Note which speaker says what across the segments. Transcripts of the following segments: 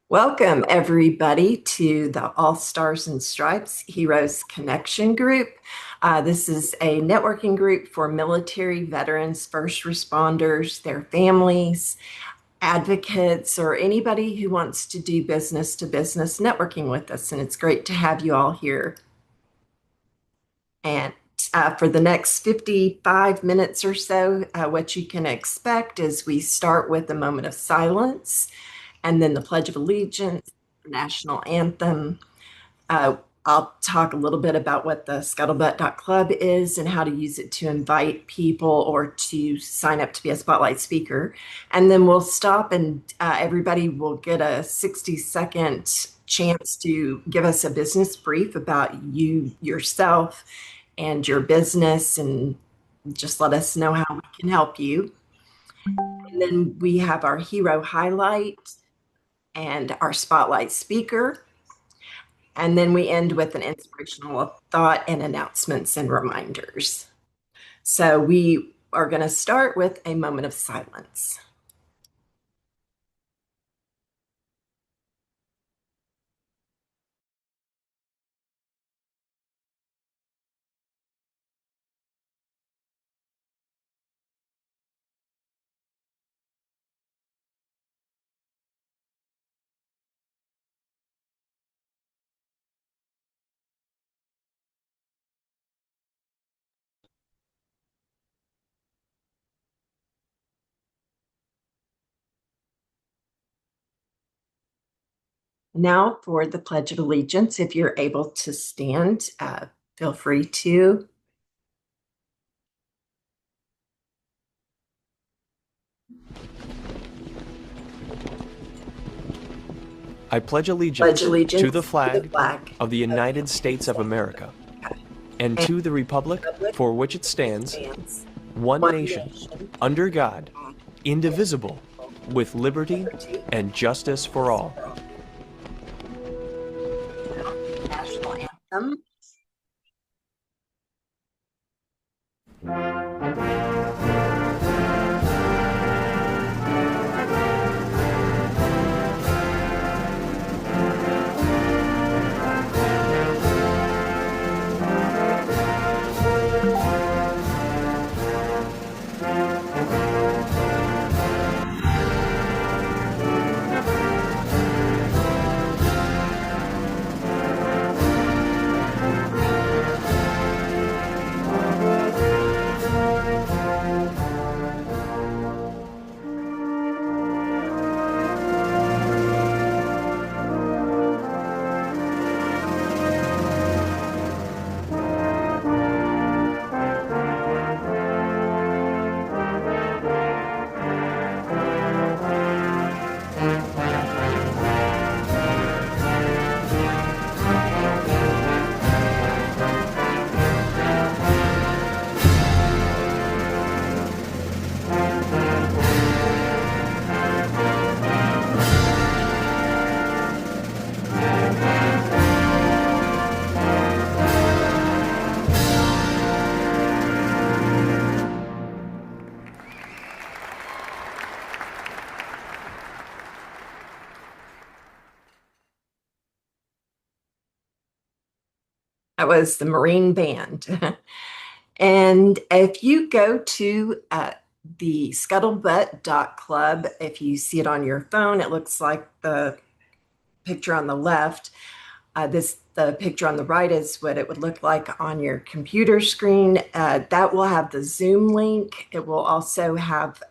Speaker 1: Welcome, everybody, to the All Stars and Stripes Heroes Connection Group. This is a networking group for military veterans, first responders, their families, advocates, or anybody who wants to do business to business networking with us. And it's great to have you all here. And for the next 55 minutes or so, what you can expect is we start with a moment of silence and then the Pledge of Allegiance, national anthem. I'll talk a little bit about what the scuttlebutt.club is and how to use it to invite people or to sign up to be a spotlight speaker. And then we'll stop and everybody will get a 60-second chance to give us a business brief about you, yourself, and your business, and just let us know how we can help you. And then we have our hero highlight and our spotlight speaker. And then we end with an inspirational thought and announcements and reminders. So we are going to start with a moment of silence. Now for the Pledge of Allegiance. If you're able to stand, feel free to.
Speaker 2: I pledge
Speaker 1: Pledge
Speaker 2: allegiance
Speaker 1: allegiance
Speaker 2: to the flag of the United States of America and to the republic for which it stands, one nation, under God, indivisible, with liberty and justice for all.
Speaker 1: National anthem. That was the Marine Band. And if you go to the scuttlebutt.club, if you see it on your phone, it looks like the picture on the left. The picture on the right is what it would look like on your computer screen. That will have the Zoom link. It will also have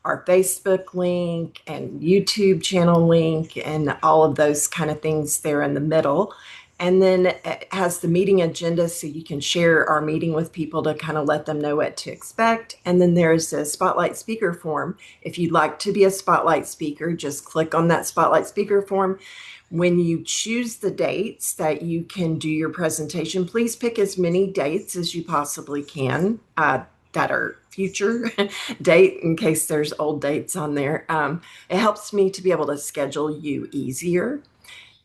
Speaker 1: our Facebook link and YouTube channel link and all of those kind of things there in the middle. And then it has the meeting agenda so you can share our meeting with people to kind of let them know what to expect. And then there's a spotlight speaker form. If you'd like to be a spotlight speaker, just click on that spotlight speaker form. When you choose the dates that you can do your presentation, please pick as many dates as you possibly can that are future date in case there's old dates on there. It helps me to be able to schedule you easier.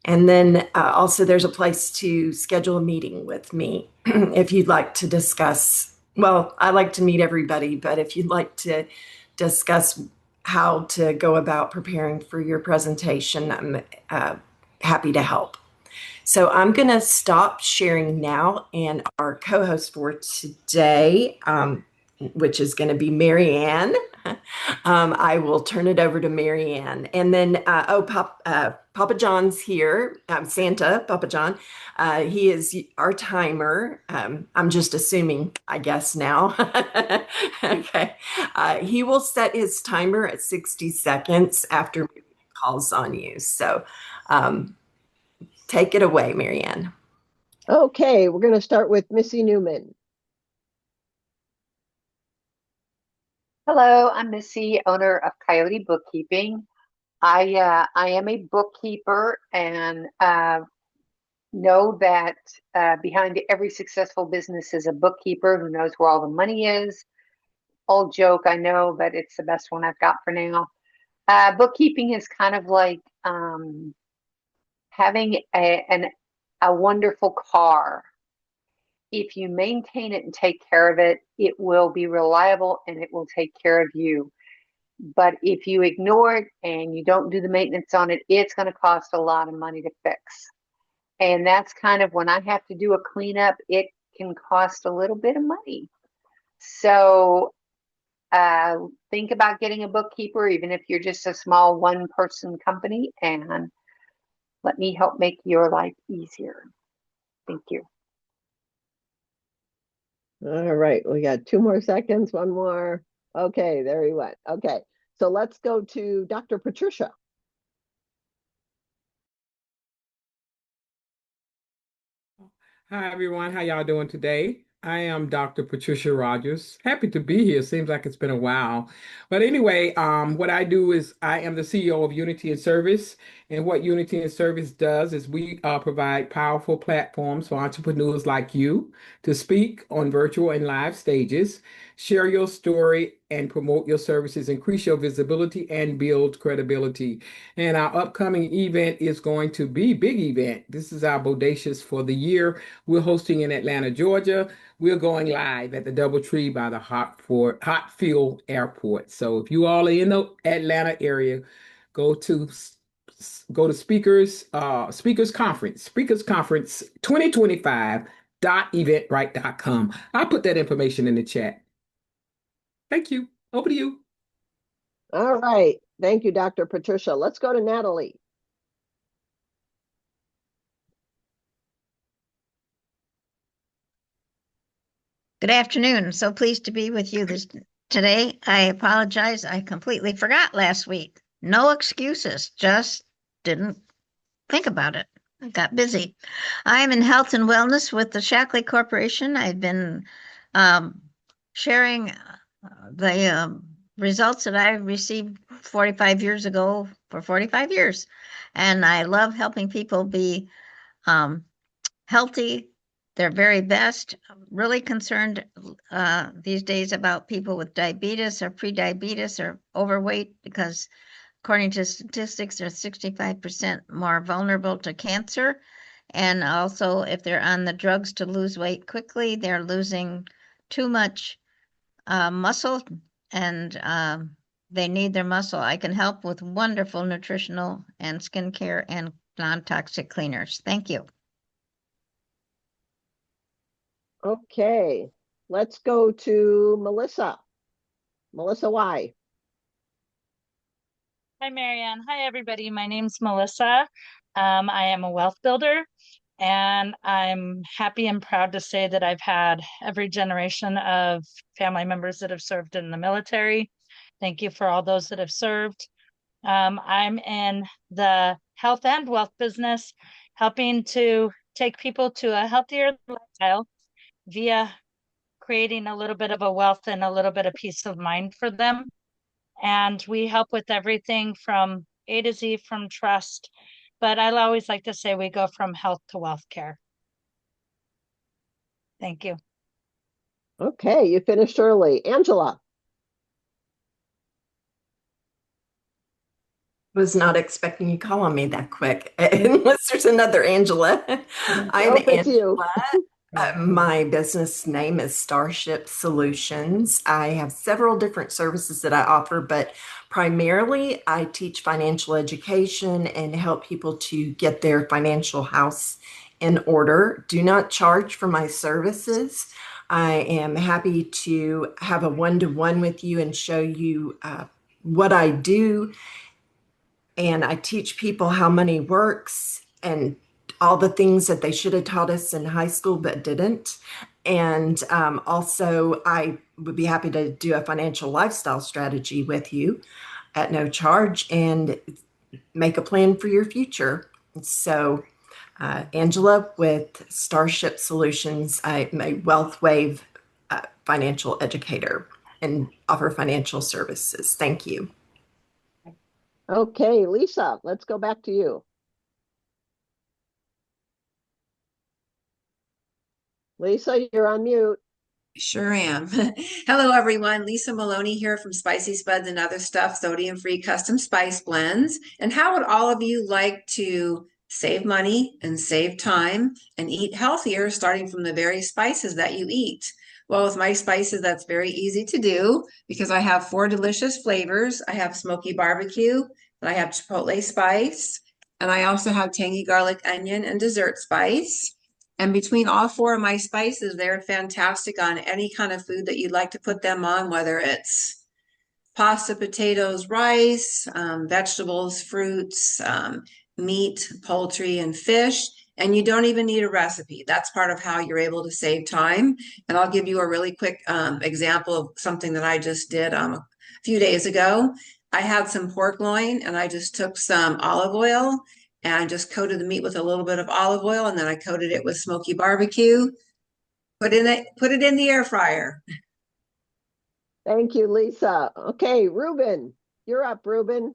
Speaker 1: And then also there's a place to schedule a meeting with me if you'd like to discuss. Well, I like to meet everybody, but if you'd like to discuss how to go about preparing for your presentation, I'm happy to help. So I'm going to stop sharing now, and our co-host for today, which is going to be Marianne. I will turn it over to Marianne. And then, Papa John's here, Santa, Papa John. He is our timer. I'm just assuming, I guess, now. Okay. He will set his timer at 60 seconds after he calls on you. So take it away, Marianne.
Speaker 3: Okay, we're going to start with Missy Newman.
Speaker 4: Hello, I'm Missy, owner of Coyote Bookkeeping. I am a bookkeeper and know that behind every successful business is a bookkeeper who knows where all the money is. Old joke, I know, but it's the best one I've got for now. Bookkeeping is kind of like having a wonderful car. If you maintain it and take care of it, it will be reliable and it will take care of you. But if you ignore it and you don't do the maintenance on it, it's going to cost a lot of money to fix. And that's kind of when I have to do a cleanup, it can cost a little bit of money. So think about getting a bookkeeper, even if you're just a small one-person company, and let me help make your life easier. Thank you.
Speaker 3: All right, we got 2 more seconds, 1 more. Okay, there he went. Okay, so let's go to Dr. Patricia.
Speaker 5: Hi, everyone. How y'all doing today? I am Dr. Patricia Rogers. Happy to be here. Seems like it's been a while. But anyway, what I do is I am the CEO of Unity and Service. And what Unity and Service does is we provide powerful platforms for entrepreneurs like you to speak on virtual and live stages, share your story, and promote your services, increase your visibility, and build credibility. And our upcoming event is going to be big event. This is our Bodacious for the year. We're hosting in Atlanta, Georgia. We're going live at the DoubleTree by the Hotfield Airport. So if you all are in the Atlanta area, go to Speakers Conference 2025.eventbrite.com. I'll put that information in the chat. Thank you. Over to you.
Speaker 3: All right, thank you, Dr. Patricia. Let's go to Natalie.
Speaker 6: Good afternoon. So pleased to be with you today. I apologize. I completely forgot last week. No excuses. Just didn't think about it. I got busy. I am in health and wellness with the Shackley Corporation. I've been sharing the results that I received 45 years ago for 45 years. And I love helping people be healthy, their very best. Really concerned these days about people with diabetes or prediabetes or overweight, because according to statistics, they're 65% more vulnerable to cancer. And also, if they're on the drugs to lose weight quickly, they're losing too much muscle, and they need their muscle. I can help with wonderful nutritional and skincare and non-toxic cleaners. Thank you.
Speaker 3: Okay, let's go to Melissa. Melissa Y.
Speaker 7: Hi, Marianne. Hi, everybody. My name's Melissa. I am a wealth builder, and I'm happy and proud to say that I've had every generation of family members that have served in the military. Thank you for all those that have served. I'm in the health and wealth business, helping to take people to a healthier lifestyle via creating a little bit of a wealth and a little bit of peace of mind for them. And we help with everything from A to Z, from trust. But I always like to say we go from health to wealth care. Thank you.
Speaker 3: Okay, you finished early. Angela.
Speaker 1: Was not expecting you to call on me that quick, unless there's another Angela. I'm
Speaker 3: Nope, it's you.
Speaker 1: Angela. My business name is Starship Solutions. I have several different services that I offer, but primarily I teach financial education and help people to get their financial house in order. Do not charge for my services. I am happy to have a one-to-one with you and show you what I do. And I teach people how money works and all the things that they should have taught us in high school but didn't. And also, I would be happy to do a financial lifestyle strategy with you at no charge and make a plan for your future. So, Angela with Starship Solutions, I'm a Wealth Wave financial educator and offer financial services. Thank you.
Speaker 3: Okay, Lisa, let's go back to you. Lisa, you're on mute.
Speaker 8: Sure am. Hello, everyone. Lisa Maloney here from Spicy Spuds and Other Stuff, sodium-free custom spice blends. And how would all of you like to save money and save time and eat healthier, starting from the very spices that you eat? Well, with my spices, that's very easy to do because I have 4 delicious flavors. I have smoky barbecue, and I have chipotle spice, and I also have tangy garlic onion and dessert spice. And between all 4 of my spices, they're fantastic on any kind of food that you'd like to put them on, whether it's pasta, potatoes, rice, vegetables, fruits, meat, poultry, and fish. And you don't even need a recipe. That's part of how you're able to save time. And I'll give you a really quick example of something that I just did a few days ago. I had some pork loin and I just took some olive oil and I just coated the meat with a little bit of olive oil, and then I coated it with smoky barbecue. Put it in the air fryer.
Speaker 3: Thank you, Lisa. Okay, Ruben, you're up, Ruben.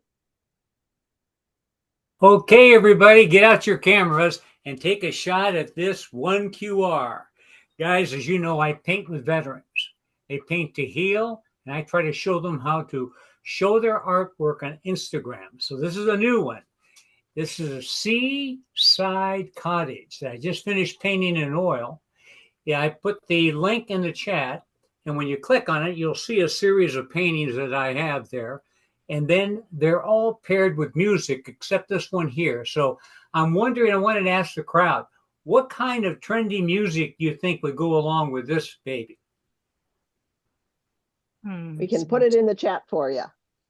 Speaker 9: Okay, everybody, get out your cameras and take a shot at this one QR. Guys, as you know, I paint with veterans. They paint to heal, and I try to show them how to show their artwork on Instagram. So this is a new one. This is a seaside cottage that I just finished painting in oil. Yeah, I put the link in the chat, and when you click on it, you'll see a series of paintings that I have there. And then they're all paired with music, except this one here. So I'm wondering, I wanted to ask the crowd, what kind of trendy music do you think would go along with this baby?
Speaker 3: We can put it in the chat for you.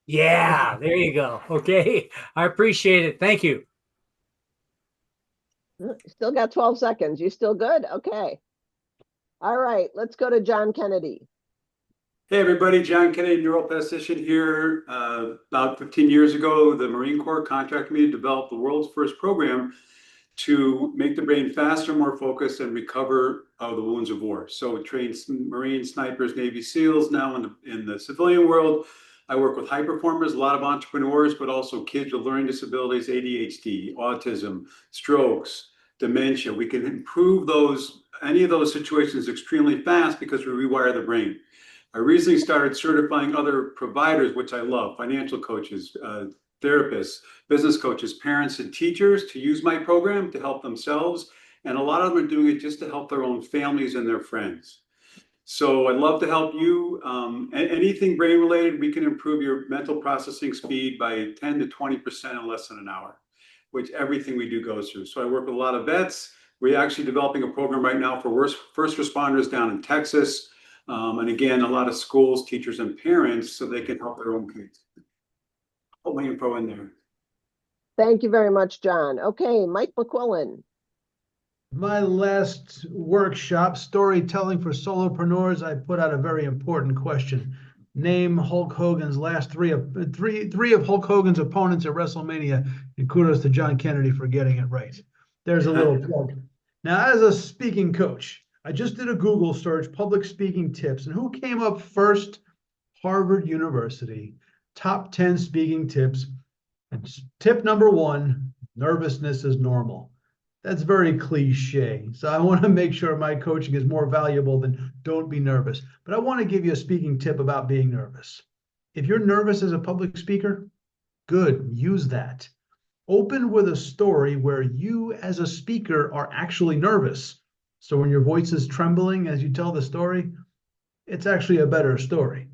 Speaker 9: Yeah, there you go. Okay, I appreciate it. Thank you.
Speaker 3: Still got 12 seconds. You still good? Okay. All right, let's go to John Kennedy.
Speaker 10: Hey everybody, John Kennedy, neuroplastician here. About 15 years ago, the Marine Corps contracted me to develop the world's first program to make the brain faster, more focused, and recover the wounds of war. So it trains Marines, snipers, Navy SEALs. Now in the civilian world, I work with high performers, a lot of entrepreneurs, but also kids with learning disabilities, ADHD, autism, strokes, dementia. We can improve any of those situations extremely fast because we rewire the brain. I recently started certifying other providers, which I love, financial coaches, therapists, business coaches, parents, and teachers to use my program to help themselves. And a lot of them are doing it just to help their own families and their friends. So I'd love to help you. Anything brain related, we can improve your mental processing speed by 10 to 20% in less than an hour, which everything we do goes through. So I work with a lot of vets. We're actually developing a program right now for first responders down in Texas. And again, a lot of schools, teachers, and parents so they can help their own kids. Put my info in there.
Speaker 3: Thank you very much, John. Okay, Mike McQuillan.
Speaker 11: My last workshop, Storytelling for Solopreneurs, I put out a very important question. Name Hulk Hogan's last three of Hulk Hogan's opponents at WrestleMania, and kudos to John Kennedy for getting it right. There's a little plug. Now, as a speaking coach, I just did a Google search, public speaking tips, and who came up first? Harvard University, top 10 speaking tips. And tip number 1, nervousness is normal. That's very cliche. So I want to make sure my coaching is more valuable than don't be nervous. But I want to give you a speaking tip about being nervous. If you're nervous as a public speaker, good, use that. Open with a story where you as a speaker are actually nervous. So when your voice is trembling as you tell the story, it's actually a better story.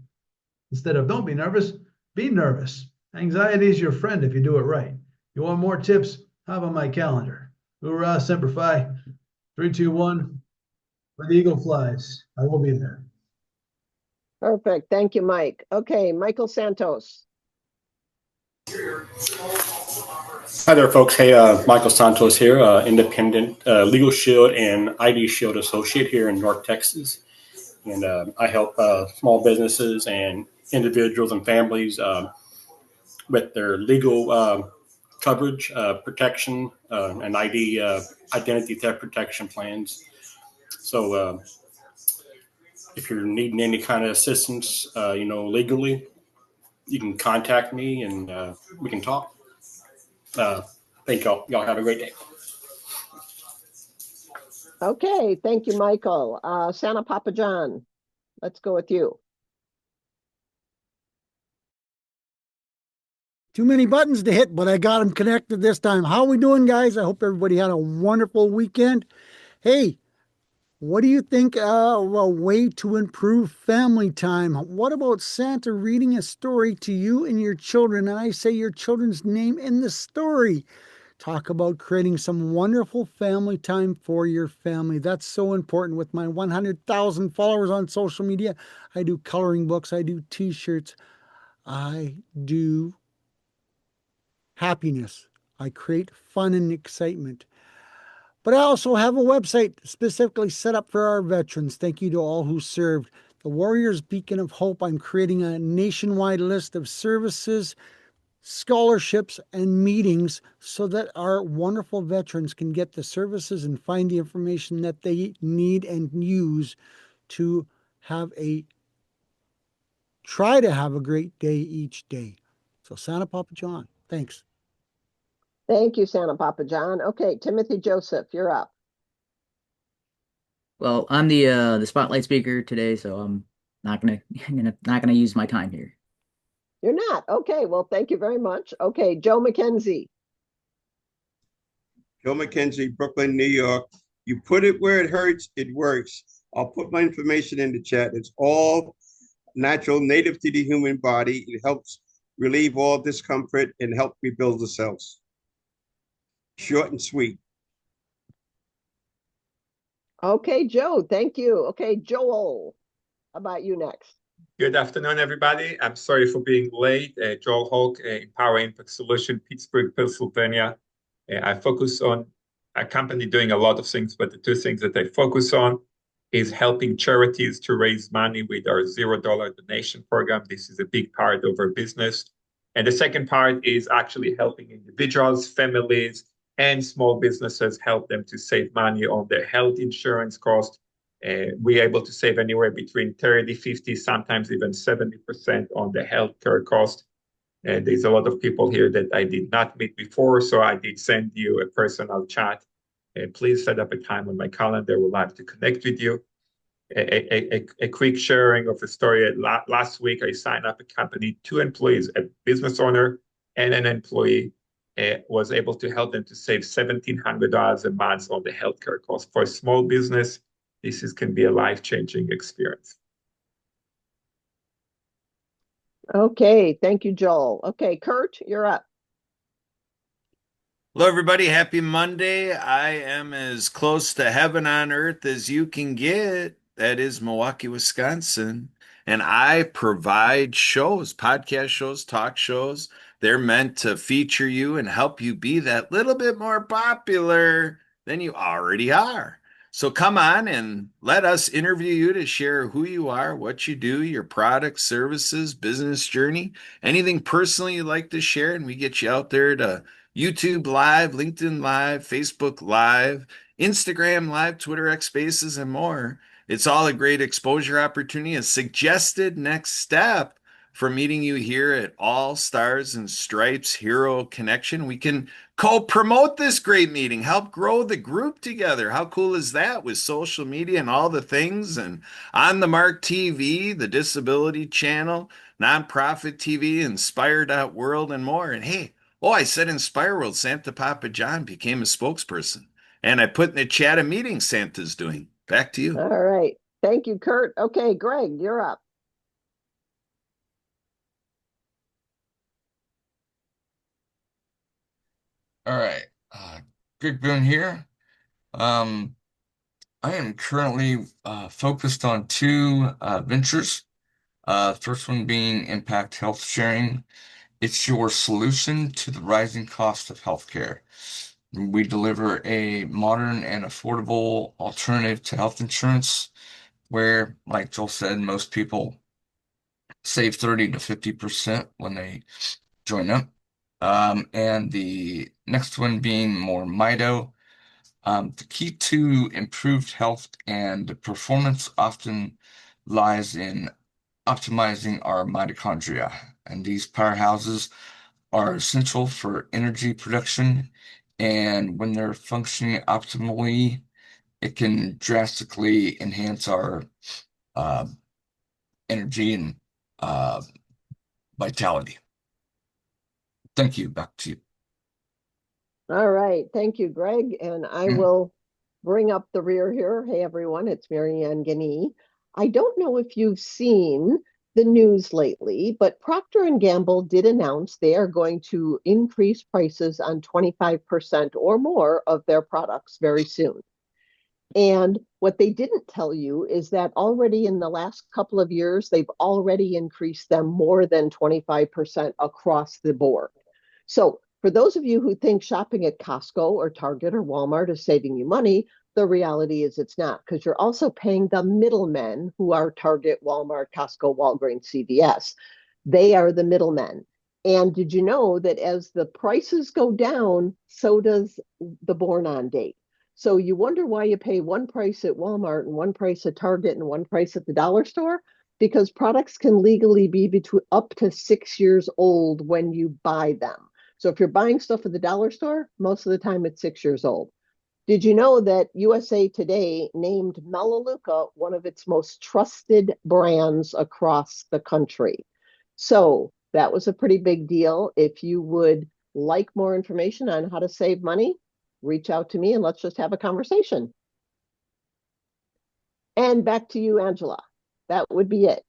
Speaker 11: Instead of don't be nervous, be nervous. Anxiety is your friend if you do it right. You want more tips? How about my calendar? Hoorah, Semper Fi. 3, 2, 1. Where the eagle flies, I will be there.
Speaker 3: Perfect. Thank you, Mike. Okay, Michael Santos.
Speaker 12: Hi there, folks. Hey, Michael Santos here, independent Legal Shield and ID Shield associate here in North Texas. And I help small businesses and individuals and families with their legal coverage, protection, and identity theft protection plans. So if you're needing any kind of assistance, legally, you can contact me and we can talk. Thank y'all. Y'all have a great day.
Speaker 3: Okay, thank you, Michael. Santa Papa John, let's go with you.
Speaker 13: Too many buttons to hit, but I got them connected this time. How we doing, guys? I hope everybody had a wonderful weekend. Hey, what do you think of a way to improve family time? What about Santa reading a story to you and your children? And I say your children's name in the story. Talk about creating some wonderful family time for your family. That's so important. With my 100,000 followers on social media, I do coloring books, I do t-shirts, I do happiness. I create fun and excitement. But I also have a website specifically set up for our veterans. Thank you to all who served. The Warriors Beacon of Hope. I'm creating a nationwide list of services, scholarships, and meetings so that our wonderful veterans can get the services and find the information that they need and use to try to have a great day each day. So Santa Papa John, thanks.
Speaker 3: Thank you, Santa Papa John. Okay, Timothy Joseph, you're up.
Speaker 14: Well, I'm the spotlight speaker today, so I'm not gonna use my time here.
Speaker 3: You're not. Okay, well, thank you very much. Okay, Joe McKenzie.
Speaker 15: Joe McKenzie, Brooklyn, New York. You put it where it hurts, it works. I'll put my information in the chat. It's all natural, native to the human body. It helps relieve all discomfort and help rebuild the cells. Short and sweet.
Speaker 3: Okay, Joe, thank you. Okay, Joel, how about you next?
Speaker 16: Good afternoon, everybody. I'm sorry for being late. Joel Hulk, Empower Impact Solution, Pittsburgh, Pennsylvania. I focus on a company doing a lot of things, but the two things that I focus on is helping charities to raise money with our $0 donation program. This is a big part of our business. And the second part is actually helping individuals, families, and small businesses, help them to save money on their health insurance cost. We're able to save anywhere between 30, 50, sometimes even 70% on the healthcare cost. And there's a lot of people here that I did not meet before, so I did send you a personal chat. Please set up a time on my calendar. We'd like to connect with you. A quick sharing of a story. Last week, I signed up a company, 2 employees, a business owner and an employee. Was able to help them to save $1,700 a month on the healthcare cost. For a small business, can be a life-changing experience.
Speaker 3: Okay, thank you, Joel. Okay, Kurt, you're up.
Speaker 17: Hello, everybody. Happy Monday. I am as close to heaven on earth as you can get. That is Milwaukee, Wisconsin. And I provide shows, podcast shows, talk shows. They're meant to feature you and help you be that little bit more popular than you already are. So come on and let us interview you to share who you are, what you do, your products, services, business journey, anything personally you'd like to share. And we get you out there to YouTube Live, LinkedIn Live, Facebook Live, Instagram Live, Twitter X Spaces, and more. It's all a great exposure opportunity, a suggested next step for meeting you here at All Stars and Stripes Hero Connection. We can co-promote this great meeting, help grow the group together. How cool is that with social media and all the things? And On the Mark TV, the Disability Channel, Nonprofit TV, Inspire.world, and more. And hey, I said Inspire World, Santa Papa John became a spokesperson. And I put in the chat a meeting Santa's doing. Back to you.
Speaker 3: All right. Thank you, Kurt. Okay, Greg, you're up.
Speaker 18: All right. Greg Boone here. I am currently focused on two ventures. First one being Impact Health Sharing. It's your solution to the rising cost of healthcare. We deliver a modern and affordable alternative to health insurance where, like Joel said, most people save 30 to 50% when they join up. And the next one being more Mido. The key to improved health and performance often lies in optimizing our mitochondria, and these powerhouses are essential for energy production. And when they're functioning optimally, it can drastically enhance our energy and vitality. Thank you. Back to you.
Speaker 3: All right. Thank you, Greg. And I will bring up the rear here. Hey, everyone. It's Marianne Guinea. I don't know if you've seen the news lately, but Procter & Gamble did announce they are going to increase prices on 25% or more of their products very soon. And what they didn't tell you is that already in the last couple of years, they've already increased them more than 25% across the board. So for those of you who think shopping at Costco or Target or Walmart is saving you money, the reality is it's not, because you're also paying the middlemen who are Target, Walmart, Costco, Walgreens, CVS. They are the middlemen. And did you know that as the prices go down, so does the born-on date? So you wonder why you pay one price at Walmart and one price at Target and one price at the dollar store? Because products can legally be between up to 6 years old when you buy them. So if you're buying stuff at the dollar store, most of the time it's 6 years old. Did you know that USA Today named Melaleuca one of its most trusted brands across the country? So that was a pretty big deal. If you would like more information on how to save money, reach out to me and let's just have a conversation. And back to you, Angela. That would be it.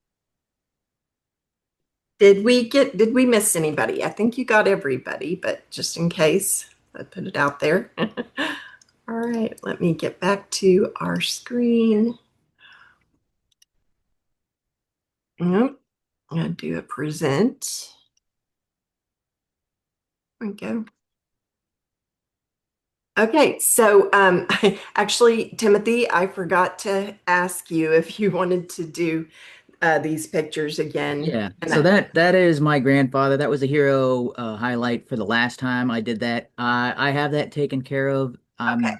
Speaker 1: Did we miss anybody? I think you got everybody, but just in case, I put it out there. All right, let me get back to our screen. Nope, I'm gonna do a present. There we go. Okay, so actually, Timothy, I forgot to ask you if you wanted to do these pictures again.
Speaker 14: Yeah, so that is my grandfather. That was a hero highlight for the last time I did that. I have that taken care of.
Speaker 1: Okay.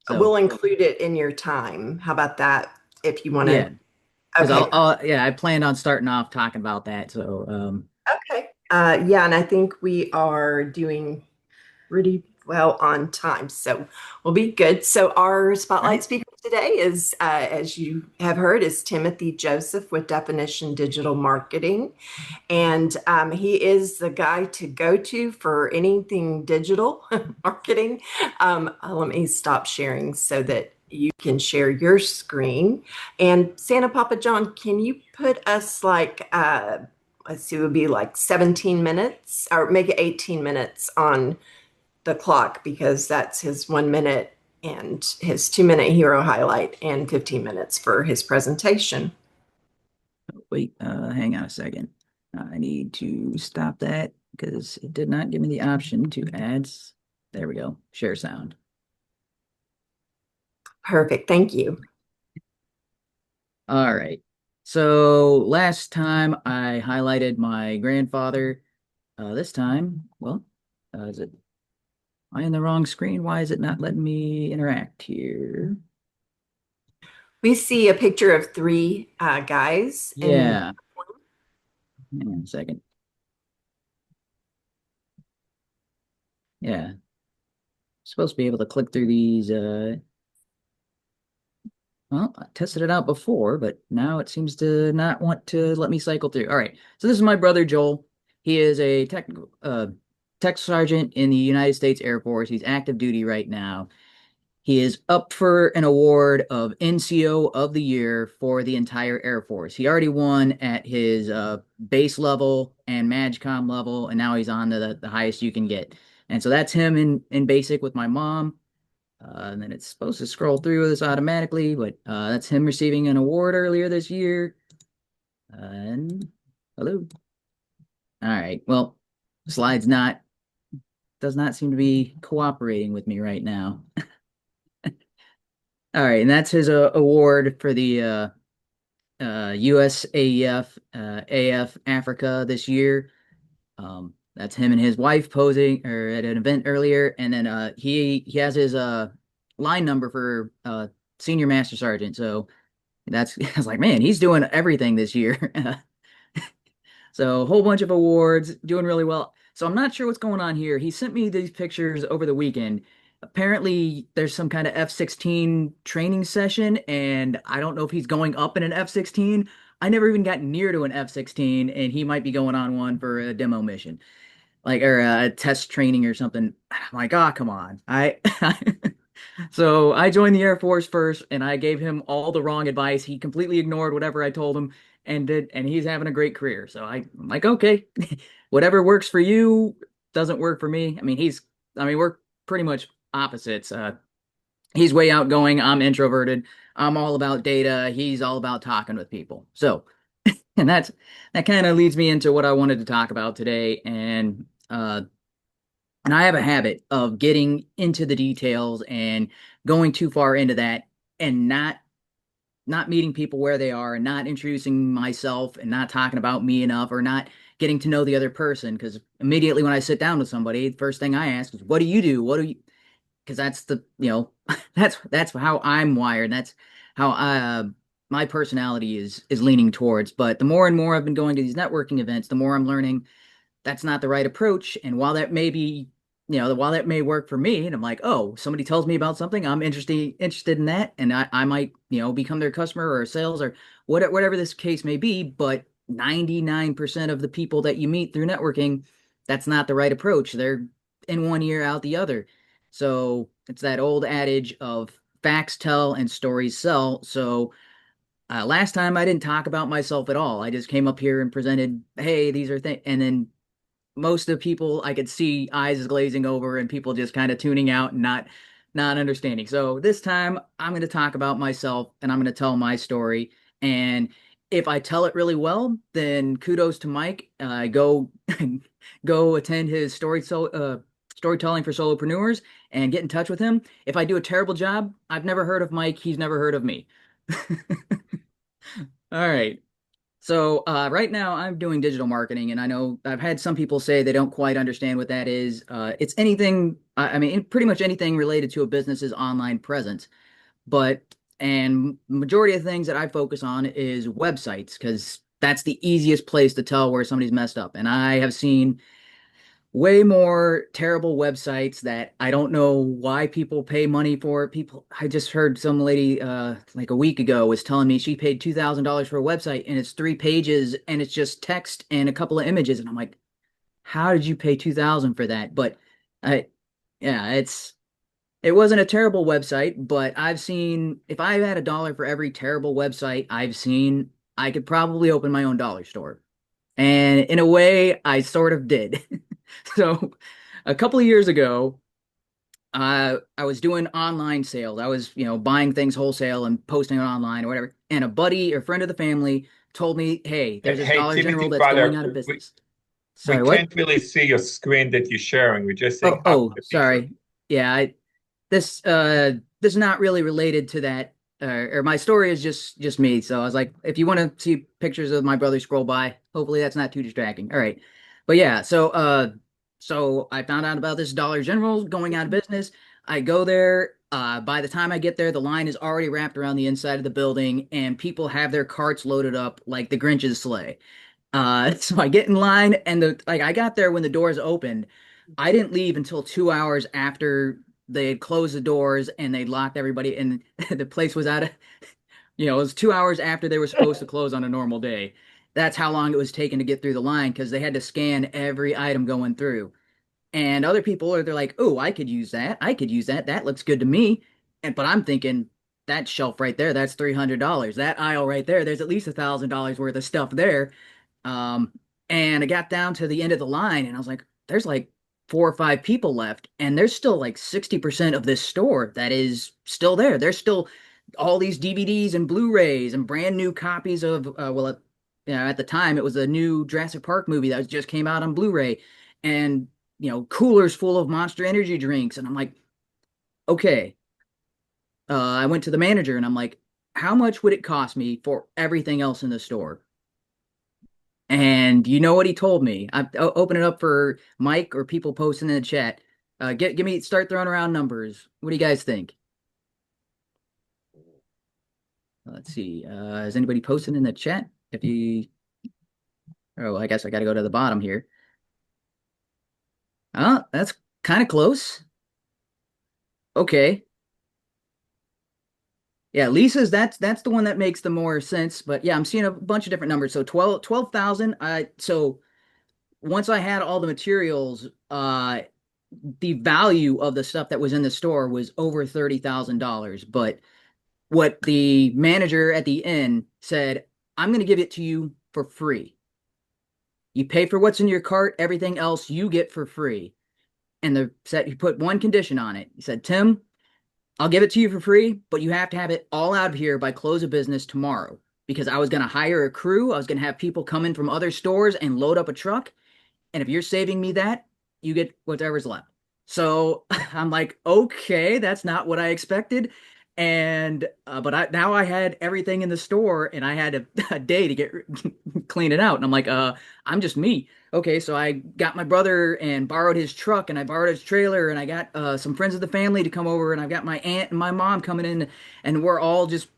Speaker 14: So,
Speaker 1: we'll include it in your time. How about that? If you want to.
Speaker 14: yeah, because
Speaker 1: Okay.
Speaker 14: I planned on starting off talking about that. So
Speaker 1: Okay. Yeah, and I think we are doing pretty well on time, so we'll be good. So our spotlight speaker today is, as you have heard, is Timothy Joseph with Definition Digital Marketing. And he is the guy to go to for anything digital marketing. Let me stop sharing so that you can share your screen. And Santa Papa John, can you put us like, let's see, it would be like 17 minutes or make it 18 minutes on the clock, because that's his 1 minute and his 2-minute hero highlight and 15 minutes for his presentation.
Speaker 14: wait, hang on a second. I need to stop that because it did not give me the option to add. There we go. Share sound.
Speaker 1: Perfect. Thank you.
Speaker 14: All right. So last time I highlighted my grandfather. This time, well, is it? Am I in the wrong screen? Why is it not letting me interact here?
Speaker 1: We see a picture of 3 guys.
Speaker 14: Yeah. Hang on a second. Yeah. Supposed to be able to click through these. Well, I tested it out before, but now it seems to not want to let me cycle through. All right. So this is my brother, Joel. He is a tech sergeant in the United States Air Force. He's active duty right now. He is up for an award of NCO of the Year for the entire Air Force. He already won at his base level and MAGCOM level, and now he's on to the highest you can get. And so that's him in basic with my mom. And then it's supposed to scroll through this automatically, but that's him receiving an award earlier this year. And hello. All right. Well, slide's does not seem to be cooperating with me right now. All right, and that's his award for the USAF AF Africa this year. That's him and his wife posing or at an event earlier, and then he has his line number for senior master sergeant. So I was like, man, he's doing everything this year. So a whole bunch of awards, doing really well. So I'm not sure what's going on here. He sent me these pictures over the weekend. Apparently there's some kind of F-16 training session, and I don't know if he's going up in an F-16. I never even got near to an F-16, and he might be going on one for a demo mission, like, or a test training or something. I'm like, oh, come on. So I joined the Air Force first, and I gave him all the wrong advice. He completely ignored whatever I told him and he's having a great career. So I'm like, okay, whatever works for you doesn't work for me. I mean, we're pretty much opposites. He's way outgoing. I'm introverted. I'm all about data. He's all about talking with people. So, and that kind of leads me into what I wanted to talk about today. And I have a habit of getting into the details and going too far into that and not meeting people where they are and not introducing myself and not talking about me enough or not getting to know the other person. Because immediately when I sit down with somebody, the first thing I ask is, what do you do? What do you, because that's the, that's how I'm wired. That's how my personality is leaning towards. But the more and more I've been going to these networking events, the more I'm learning that's not the right approach. And while that may be, while that may work for me, and I'm like, oh, somebody tells me about something, I'm interested in that, and I might, become their customer or sales or whatever this case may be. But 99% of the people that you meet through networking, that's not the right approach. They're in one ear, out the other. So it's that old adage of facts tell and stories sell. So last time I didn't talk about myself at all. I just came up here and presented, hey, these are things, and then most of the people I could see eyes glazing over and people just kind of tuning out and not understanding. So this time I'm going to talk about myself and I'm going to tell my story. And if I tell it really well, then kudos to Mike. Go attend his storytelling for solopreneurs and get in touch with him. If I do a terrible job, I've never heard of Mike. He's never heard of me. All right. So right now I'm doing digital marketing, and I know I've had some people say they don't quite understand what that is. It's anything, I mean, pretty much anything related to a business's online presence. And majority of things that I focus on is websites, because that's the easiest place to tell where somebody's messed up. And I have seen way more terrible websites that I don't know why people pay money for. I just heard some lady like a week ago was telling me she paid $2,000 for a website, and it's 3 pages and it's just text and a couple of images. And I'm like, how did you pay $2,000 for that? But it wasn't a terrible website, but I've seen, if I had $1 for every terrible website I've seen, I could probably open my own dollar store. And in a way, I sort of did. So a couple of years ago, I was doing online sales. I was, buying things wholesale and posting it online or whatever. And a buddy or friend of the family told me, hey, there's a Dollar General that's going out of business. Sorry,
Speaker 16: we
Speaker 14: what?
Speaker 16: can't really see your screen that you're sharing. We're just saying.
Speaker 14: Oh, sorry. Yeah, this is not really related to that. Or my story is just me. So I was like, if you want to see pictures of my brother scroll by, hopefully that's not too distracting. All right. But yeah, so I found out about this Dollar General going out of business. I go there. By the time I get there, the line is already wrapped around the inside of the building, and people have their carts loaded up like the Grinch's sleigh. So I get in line, and I got there when the doors opened. I didn't leave until 2 hours after they had closed the doors and they locked everybody, and the place was out of, it was 2 hours after they were supposed to close on a normal day. That's how long it was taking to get through the line, because they had to scan every item going through. And other people they're like, oh, I could use that. I could use that. That looks good to me. but I'm thinking that shelf right there, that's $300. That aisle right there, there's at least $1,000 worth of stuff there. Um, and I got down to the end of the line and I was like, there's like 4 or 5 people left, and there's still like 60% of this store that is still there. There's still all these DVDs and Blu-rays and brand new copies of at the time it was a new Jurassic Park movie that just came out on Blu-ray, and coolers full of Monster Energy drinks. And I'm like, okay. I went to the manager and I'm like, how much would it cost me for everything else in the store? And you know what he told me? I'll open it up for Mike or people posting in the chat. Start throwing around numbers. What do you guys think? Let's see. Is anybody posting in the chat? Oh, I guess I got to go to the bottom here. Oh, that's kind of close. Okay. Yeah, Lisa's that's the one that makes the more sense. But yeah, I'm seeing a bunch of different numbers. So 12,000. So once I had all the materials, the value of the stuff that was in the store was over $30,000. But what the manager at the inn said, I'm going to give it to you for free. You pay for what's in your cart, everything else you get for free. And he put one condition on it. He said, Tim, I'll give it to you for free, but you have to have it all out of here by close of business tomorrow, because I was going to hire a crew. I was going to have people come in from other stores and load up a truck. And if you're saving me that, you get whatever's left. So I'm like, okay, that's not what I expected. And now I had everything in the store, and I had a day to clean it out. And I'm like, I'm just me. Okay, so I got my brother and borrowed his truck, and I borrowed his trailer, and I got some friends of the family to come over, and I've got my aunt and my mom coming in, and we're all just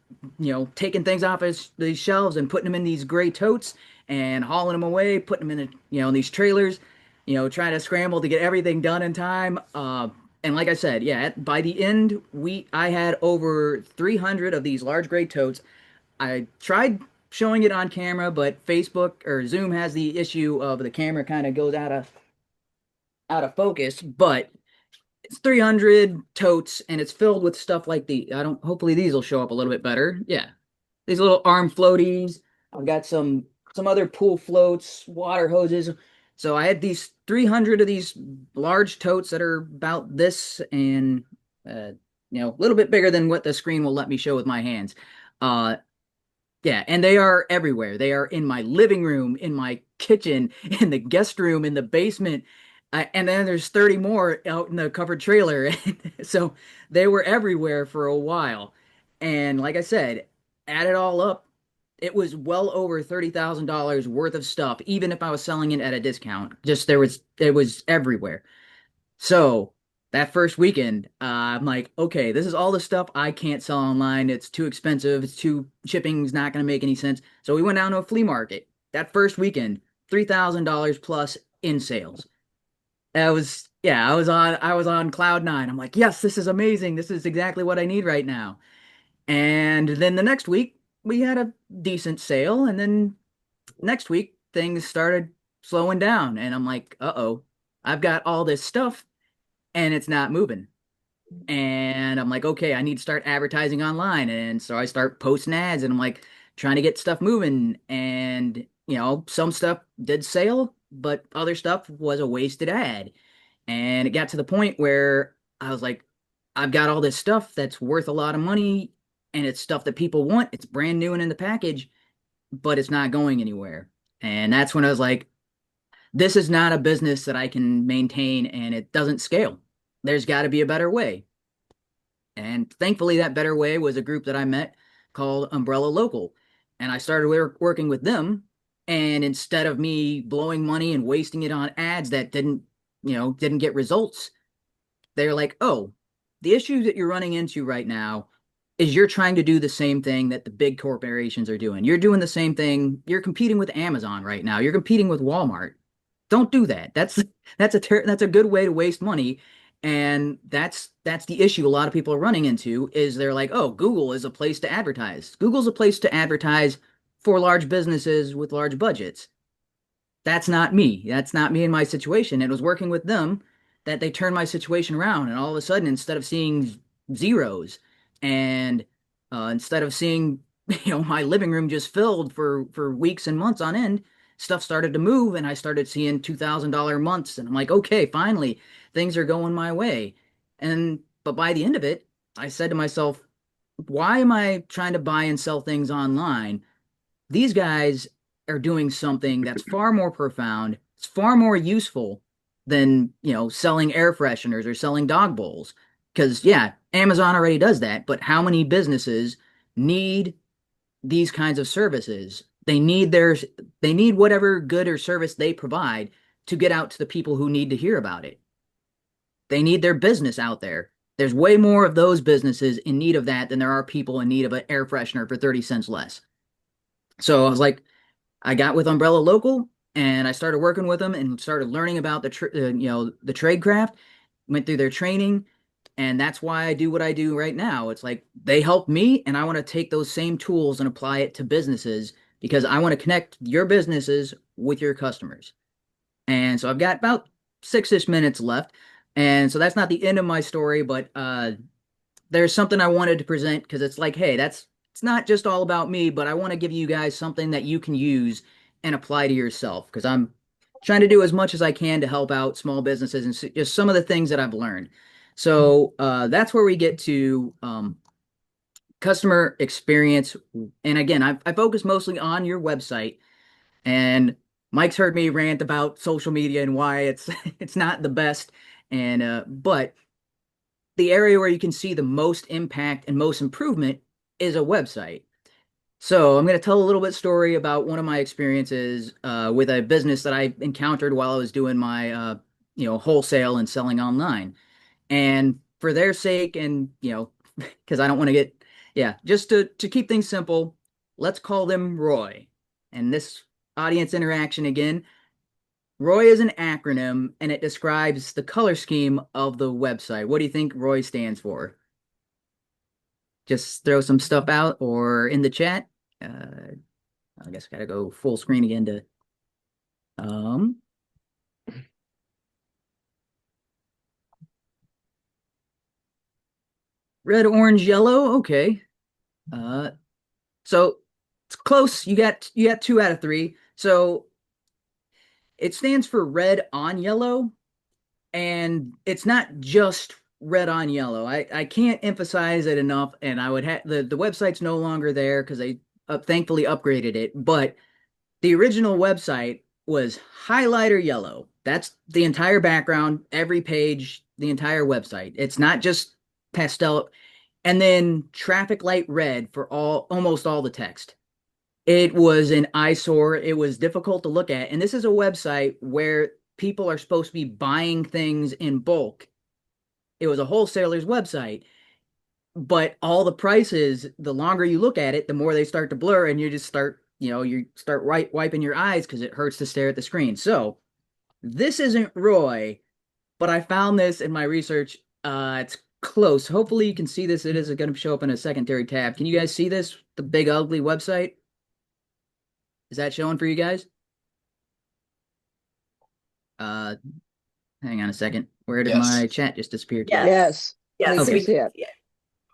Speaker 14: taking things off these shelves and putting them in these gray totes and hauling them away, putting them in these trailers, trying to scramble to get everything done in time. And like I said, yeah, by the end, I had over 300 of these large gray totes. I tried showing it on camera, but Facebook or Zoom has the issue of the camera kind of goes out of focus. But it's 300 totes, and it's filled with stuff like hopefully these will show up a little bit better. Yeah, these little arm floaties. I've got some other pool floats, water hoses. So I had these 300 of these large totes that are about this, and a little bit bigger than what the screen will let me show with my hands. Yeah, and they are everywhere. They are in my living room, in my kitchen, in the guest room, in the basement. And then there's 30 more out in the covered trailer. So they were everywhere for a while. And like I said, add it all up, it was well over $30,000 worth of stuff, even if I was selling it at a discount. It was everywhere. So that first weekend, I'm like, okay, this is all the stuff I can't sell online. It's too expensive. Shipping's not going to make any sense. So we went down to a flea market. That first weekend, $3,000 plus in sales. I was on cloud nine. I'm like, yes, this is amazing. This is exactly what I need right now. And then the next week, we had a decent sale, and then next week things started slowing down, and I'm like, uh-oh, I've got all this stuff and it's not moving. And I'm like, okay, I need to start advertising online. And so I start posting ads, and I'm like trying to get stuff moving. And some stuff did sell, but other stuff was a wasted ad. And it got to the point where I was like, I've got all this stuff that's worth a lot of money, and it's stuff that people want. It's brand new and in the package, but it's not going anywhere. And that's when I was like, this is not a business that I can maintain, and it doesn't scale. There's got to be a better way. And thankfully, that better way was a group that I met called Umbrella Local. And I started working with them. And instead of me blowing money and wasting it on ads that didn't get results, they're like, oh, the issue that you're running into right now is you're trying to do the same thing that the big corporations are doing. You're doing the same thing. You're competing with Amazon right now. You're competing with Walmart. Don't do that. That's a good way to waste money. And that's the issue a lot of people are running into, is they're like, oh, Google is a place to advertise. Google's a place to advertise for large businesses with large budgets. That's not me. That's not me in my situation. It was working with them that they turned my situation around. And all of a sudden, instead of seeing zeros, And instead of seeing, my living room just filled for weeks and months on end, stuff started to move, and I started seeing $2,000 months, and I'm like, okay, finally, things are going my way. But by the end of it, I said to myself, why am I trying to buy and sell things online? These guys are doing something that's far more profound, it's far more useful than, selling air fresheners or selling dog bowls. Because, yeah, Amazon already does that, but how many businesses need these kinds of services? They need whatever good or service they provide to get out to the people who need to hear about it. They need their business out there. There's way more of those businesses in need of that than there are people in need of an air freshener for 30 cents less. So I was like, I got with Umbrella Local, and I started working with them and started learning about the trade craft, went through their training, and that's why I do what I do right now. It's like they help me, and I want to take those same tools and apply it to businesses because I want to connect your businesses with your customers. And so I've got about 6-ish minutes left. And so that's not the end of my story, but there's something I wanted to present because it's like, hey, it's not just all about me, but I want to give you guys something that you can use and apply to yourself because I'm trying to do as much as I can to help out small businesses and just some of the things that I've learned. So that's where we get to customer experience. And again, I focus mostly on your website, and Mike's heard me rant about social media and why it's not the best. But the area where you can see the most impact and most improvement is a website. So I'm going to tell a little bit story about one of my experiences with a business that I encountered while I was doing my wholesale and selling online. And for their sake, and because I don't want to just to keep things simple, let's call them Roy. And this audience interaction again, Roy is an acronym, and it describes the color scheme of the website. What do you think Roy stands for? Just throw some stuff out or in the chat. I guess I gotta go full screen again to red, orange, yellow. Okay. So it's close. You got 2 out of 3. So it stands for red on yellow, and it's not just red on yellow. I can't emphasize it enough, and I would have the website's no longer there because they thankfully upgraded it, but the original website was highlighter yellow. That's the entire background, every page, the entire website. It's not just pastel. And then traffic light red for almost all the text. It was an eyesore. It was difficult to look at. And this is a website where people are supposed to be buying things in bulk. It was a wholesaler's website, but all the prices, the longer you look at it, the more they start to blur, and you just start, wiping your eyes because it hurts to stare at the screen. So this isn't Roy, but I found this in my research. It's close. Hopefully you can see this. It is going to show up in a secondary tab. Can you guys see this? The big ugly website? Is that showing for you guys? Hang on a second. Where did my chat just disappear to?
Speaker 3: Yes.
Speaker 1: Yes.
Speaker 3: We
Speaker 14: Okay.
Speaker 3: can see it.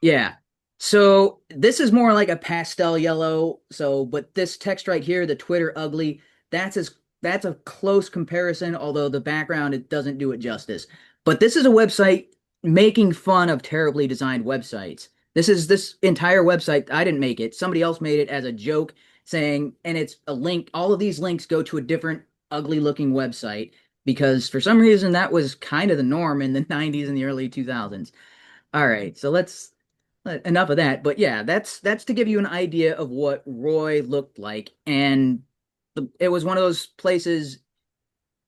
Speaker 14: Yeah. So this is more like a pastel yellow. But this text right here, the Twitter ugly, that's a close comparison, although the background, it doesn't do it justice. But this is a website making fun of terribly designed websites. This entire website, I didn't make it. Somebody else made it as a joke saying, and it's a link. All of these links go to a different ugly looking website because for some reason that was kind of the norm in the 90s and the early 2000s. All right, so enough of that. But yeah, that's to give you an idea of what Roy looked like. And it was one of those places,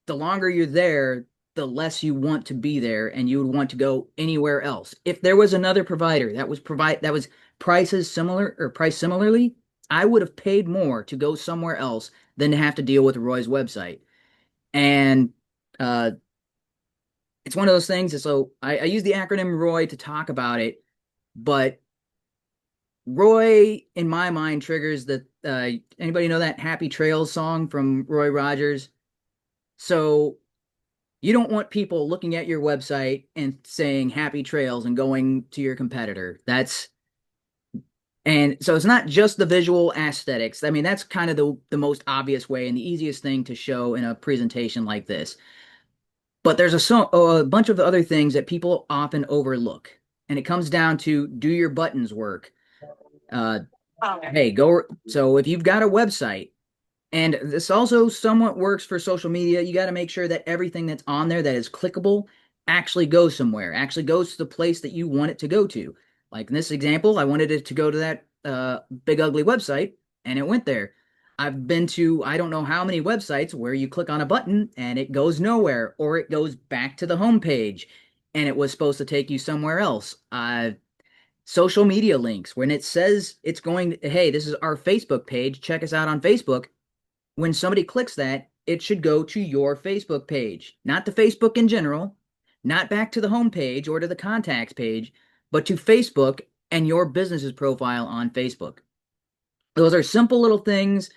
Speaker 14: the longer you're there, the less you want to be there, and you would want to go anywhere else. If there was another provider that was priced similarly, I would have paid more to go somewhere else than to have to deal with Roy's website. And it's one of those things. So I use the acronym Roy to talk about it, but Roy, in my mind, triggers the anybody know that Happy Trails song from Roy Rogers? So you don't want people looking at your website and saying happy trails and going to your competitor. That's And so it's not just the visual aesthetics. I mean, that's kind of the most obvious way and the easiest thing to show in a presentation like this. But there's a bunch of other things that people often overlook. And it comes down to, do your buttons work? Hey, go. So if you've got a website, and this also somewhat works for social media, you got to make sure that everything that's on there that is clickable actually goes somewhere, actually goes to the place that you want it to go to. Like in this example, I wanted it to go to that Big Ugly website, and it went there. I've been to I don't know how many websites where you click on a button and it goes nowhere, or it goes back to the home page, and it was supposed to take you somewhere else. Social media links, when it says it's going, hey, this is our Facebook page, check us out on Facebook. When somebody clicks that, it should go to your Facebook page, not to Facebook in general, not back to the home page or to the contacts page, but to Facebook and your business's profile on Facebook. Those are simple little things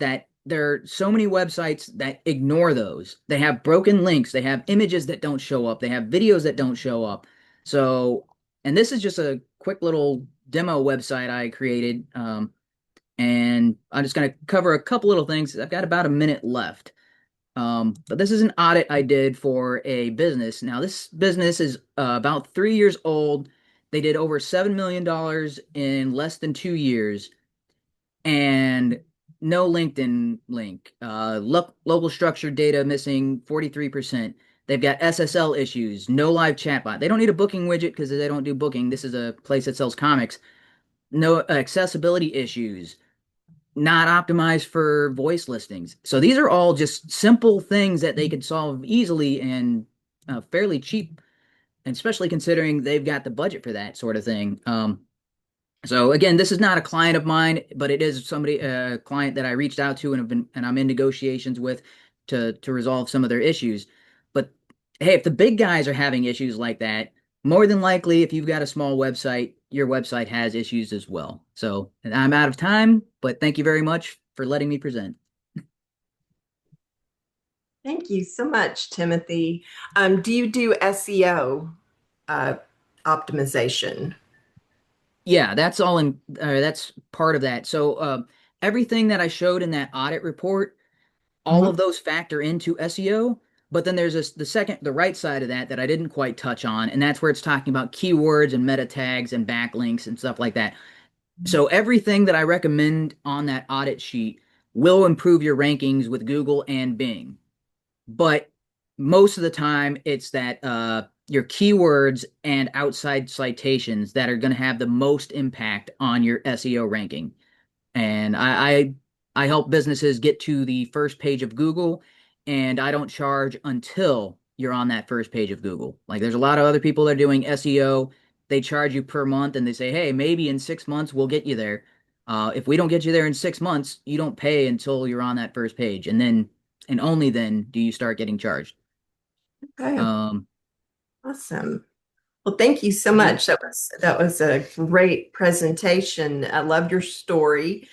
Speaker 14: that there are so many websites that ignore those. They have broken links. They have images that don't show up. They have videos that don't show up. So, and this is just a quick little demo website I created. And I'm just going to cover a couple little things. I've got about a minute left. But this is an audit I did for a business. Now, this business is about 3 years old. They did over $7 million in less than 2 years. And no LinkedIn link. Local structured data missing 43%. They've got SSL issues, no live chatbot. They don't need a booking widget because they don't do booking. This is a place that sells comics. No accessibility issues, not optimized for voice listings. So these are all just simple things that they could solve easily and fairly cheap, and especially considering they've got the budget for that sort of thing. So again, this is not a client of mine, but it is somebody, a client that I reached out to and I'm in negotiations with to resolve some of their issues. But hey, if the big guys are having issues like that, more than likely, if you've got a small website, your website has issues as well. So I'm out of time, but thank you very much for letting me present.
Speaker 1: Thank you so much, Timothy. Do you do SEO optimization?
Speaker 14: Yeah, that's all in, that's part of that. So everything that I showed in that audit report, all of those factor into SEO. But then there's the right side of that I didn't quite touch on, and that's where it's talking about keywords and meta tags and backlinks and stuff like that. So everything that I recommend on that audit sheet will improve your rankings with Google and Bing. But most of the time, it's that your keywords and outside citations that are going to have the most impact on your SEO ranking. And I help businesses get to the first page of Google, and I don't charge until you're on that first page of Google. Like there's a lot of other people that are doing SEO. They charge you per month and they say, hey, maybe in 6 months we'll get you there. If we don't get you there in 6 months, you don't pay until you're on that first page. And then, and only then do you start getting charged.
Speaker 1: Okay. Awesome. Well, thank you so much. That was a great presentation. I loved your story.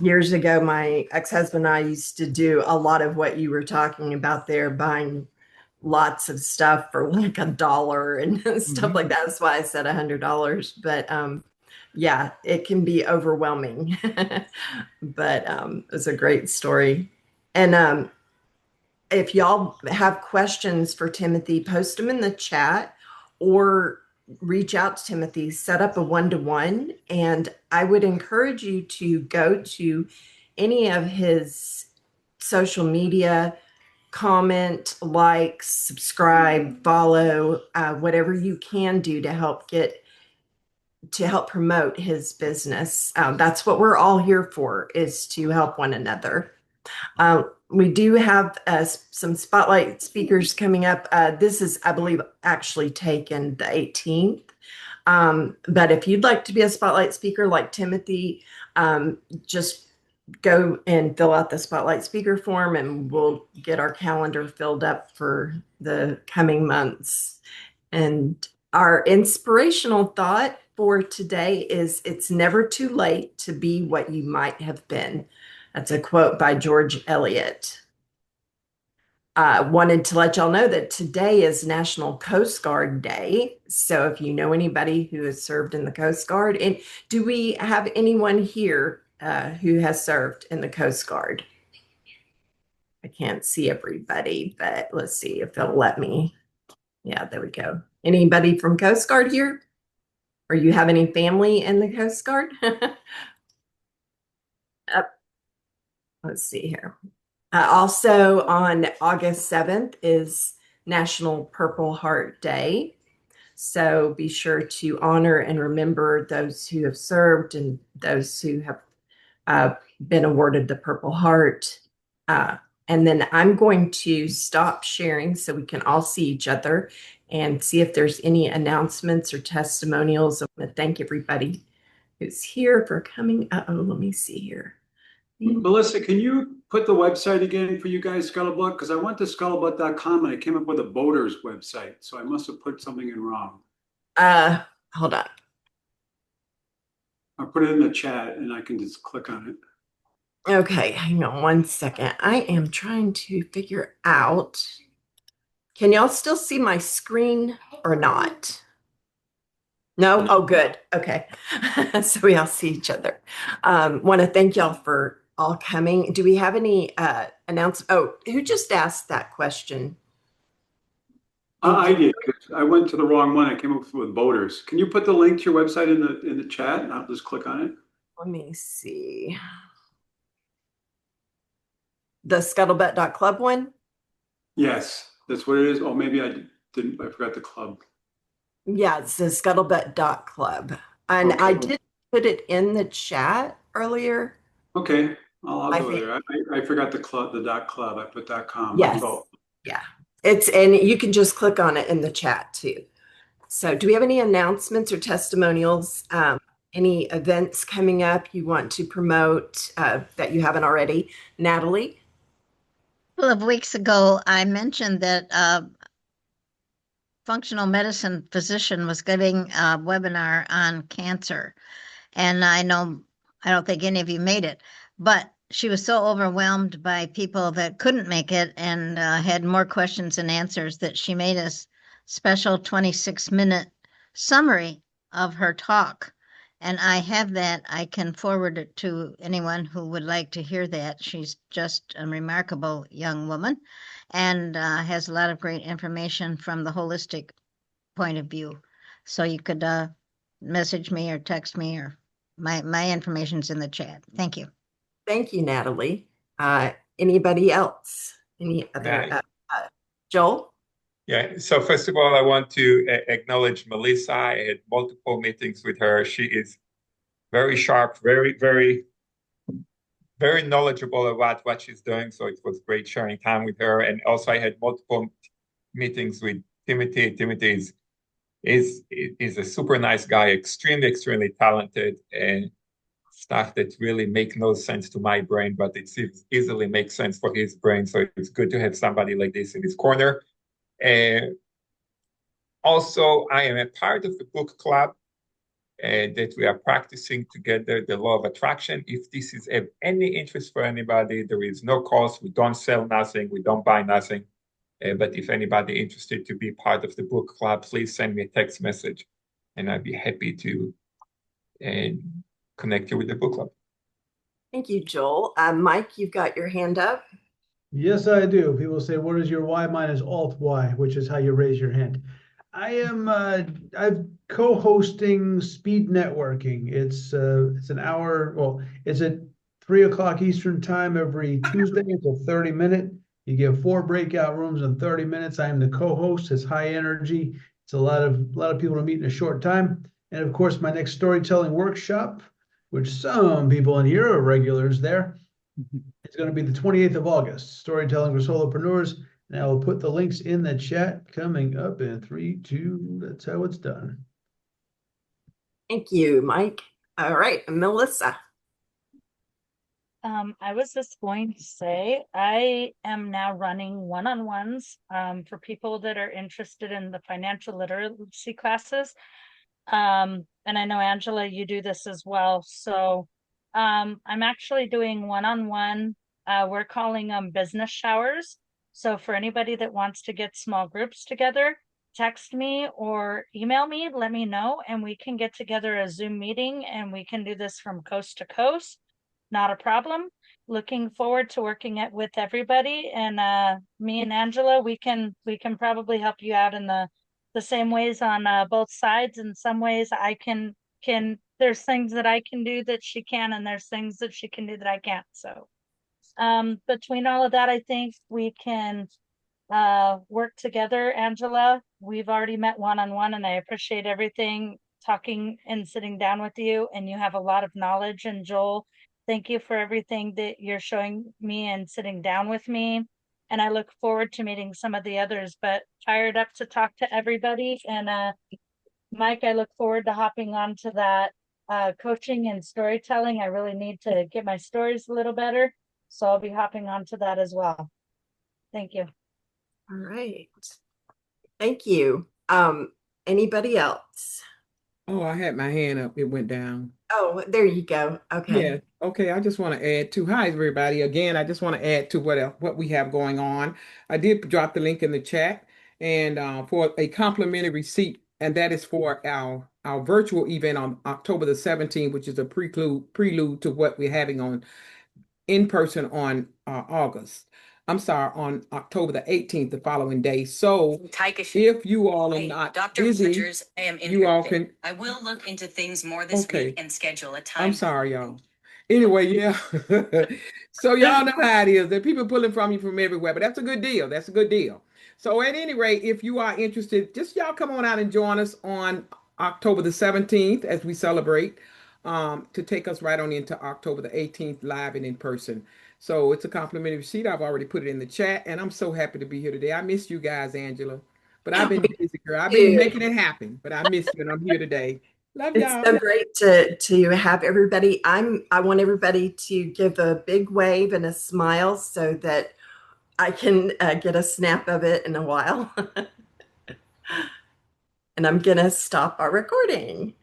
Speaker 1: Years ago, my ex-husband and I used to do a lot of what you were talking about there, buying lots of stuff for like $1 and stuff like that. That's why I said $100. But yeah, it can be overwhelming. But it was a great story. And if y'all have questions for Timothy, post them in the chat or reach out to Timothy, set up a one-to-one. And I would encourage you to go to any of his social media, comment, like, subscribe, follow, whatever you can do to help promote his business. That's what we're all here for, is to help one another. We do have some spotlight speakers coming up. This is, I believe, actually taken the 18th. But if you'd like to be a spotlight speaker like Timothy, just go and fill out the spotlight speaker form and we'll get our calendar filled up for the coming months. And our inspirational thought for today is, it's never too late to be what you might have been. That's a quote by George Eliot. wanted to let y'all know that today is National Coast Guard Day. So if you know anybody who has served in the Coast Guard, and do we have anyone here who has served in the Coast Guard? I can't see everybody, but let's see if they'll let me. Yeah, there we go. Anybody from Coast Guard here? Or you have any family in the Coast Guard? Let's see here. Also on August 7th is National Purple Heart Day. So be sure to honor and remember those who have served and those who have been awarded the Purple Heart. And then I'm going to stop sharing so we can all see each other and see if there's any announcements or testimonials. I want to thank everybody who's here for coming. Uh-oh, let me see here.
Speaker 10: Melissa, can you put the website again for you guys, Scuttlebutt? Because I went to scuttlebutt.com and I came up with a boaters website. So I must have put something in wrong.
Speaker 1: Hold on.
Speaker 10: I'll put it in the chat and I can just click on it.
Speaker 1: Okay, hang on one second. I am trying to figure out. Can y'all still see my screen or not? No? Oh, good. Okay. So we all see each other. Want to thank y'all for all coming. Do we have any announcements? Oh, who just asked that question?
Speaker 10: I did. I went to the wrong one. I came up with boaters. Can you put the link to your website in the chat? And I'll just click on it.
Speaker 1: Let me see. The scuttlebutt.club one?
Speaker 10: Yes, that's what it is. Oh, maybe I didn't. I forgot the club.
Speaker 1: Yeah, it's the scuttlebutt.club. And
Speaker 10: Okay.
Speaker 1: I did put it in the chat earlier.
Speaker 10: Okay, I'll
Speaker 1: I
Speaker 10: go
Speaker 1: think-
Speaker 10: there. I forgot the club, the .club. I put .com.
Speaker 1: Yes. Yeah. And you can just click on it in the chat too. So do we have any announcements or testimonials? Any events coming up you want to promote that you haven't already? Natalie?
Speaker 6: A couple of weeks ago, I mentioned that functional medicine physician was giving a webinar on cancer. And I don't think any of you made it, but she was so overwhelmed by people that couldn't make it and had more questions than answers that she made a special 26-minute summary of her talk. And I have that. I can forward it to anyone who would like to hear that. She's just a remarkable young woman and has a lot of great information from the holistic point of view. So you could message me or text me, or my information's in the chat. Thank you.
Speaker 1: Thank you, Natalie. Anybody else? Any other? Joel?
Speaker 16: Yeah, so first of all, I want to acknowledge Melissa. I had multiple meetings with her. She is very sharp, very, very, very knowledgeable about what she's doing. So it was great sharing time with her. And also I had multiple meetings with Timothy. Timothy is a super nice guy, extremely, extremely talented, and stuff that really make no sense to my brain, but it easily makes sense for his brain. So it's good to have somebody like this in his corner. And also, I am a part of the book club that we are practicing together, the law of attraction. If this is of any interest for anybody, there is no cost. We don't sell nothing. We don't buy nothing. But if anybody interested to be part of the book club, please send me a text message, and I'd be happy to connect you with the book club.
Speaker 1: Thank you, Joel. Mike, you've got your hand up.
Speaker 11: Yes, I do. People say, what is your Y? Mine is Alt Y, which is how you raise your hand. I'm co-hosting Speed Networking. It's an hour. Well, it's at 3 o'clock Eastern time every Tuesday. It's a 30-minute. You get 4 breakout rooms in 30 minutes. I am the co-host. It's high energy. It's a lot of people to meet in a short time. And of course, my next storytelling workshop, which some people in here are regulars there. It's going to be the 28th of August, Storytelling for Solopreneurs. And I will put the links in the chat coming up in 3, 2. That's how it's done.
Speaker 1: Thank you, Mike. All right, Melissa.
Speaker 7: I was just going to say, I am now running one-on-ones for people that are interested in the financial literacy classes. And I know, Angela, you do this as well. So I'm actually doing one-on-one. We're calling them business showers. So for anybody that wants to get small groups together, text me or email me, let me know, and we can get together a Zoom meeting and we can do this from coast to coast. Not a problem. Looking forward to working it with everybody. And me and Angela, we can probably help you out in the same ways on both sides. In some ways I can there's things that I can do that she can, and there's things that she can do that I can't. So between all of that, I think we can work together. Angela, we've already met one-on-one, and I appreciate everything, talking and sitting down with you, and you have a lot of knowledge. And Joel, thank you for everything that you're showing me and sitting down with me. And I look forward to meeting some of the others, but fired up to talk to everybody. And Mike, I look forward to hopping on to that coaching and storytelling. I really need to get my stories a little better, so I'll be hopping on to that as well. Thank you.
Speaker 1: All right. Thank you. Anybody else?
Speaker 5: Oh, I had my hand up. It went down.
Speaker 1: Oh, there you go. Okay.
Speaker 5: Yeah. Okay. I just want to add to, hi everybody. Again, I just want to add to what we have going on. I did drop the link in the chat, and for a complimentary receipt, and that is for our virtual event on October the 17th, which is a prelude to what we're having on in person on on October the 18th, the following day. So if you all are not
Speaker 19: Dr.
Speaker 5: busy,
Speaker 19: Rogers, I am
Speaker 5: you all can.
Speaker 19: I will look into things more this
Speaker 5: Okay.
Speaker 19: week and schedule a time.
Speaker 5: I'm sorry, y'all. Anyway, yeah. So y'all know how it is. There are people pulling from you from everywhere, but that's a good deal. That's a good deal. So at any rate, if you are interested, just y'all come on out and join us on October the 17th as we celebrate, to take us right on into October the 18th live and in person. So it's a complimentary sheet. I've already put it in the chat, and I'm so happy to be here today. I missed you guys, Angela, but I've been busy, girl. I've been making it happen, but I missed you, and I'm here today. Love y'all.
Speaker 1: It's so great to have everybody. I want everybody to give a big wave and a smile so that I can get a snap of it in a while. And I'm gonna stop our recording.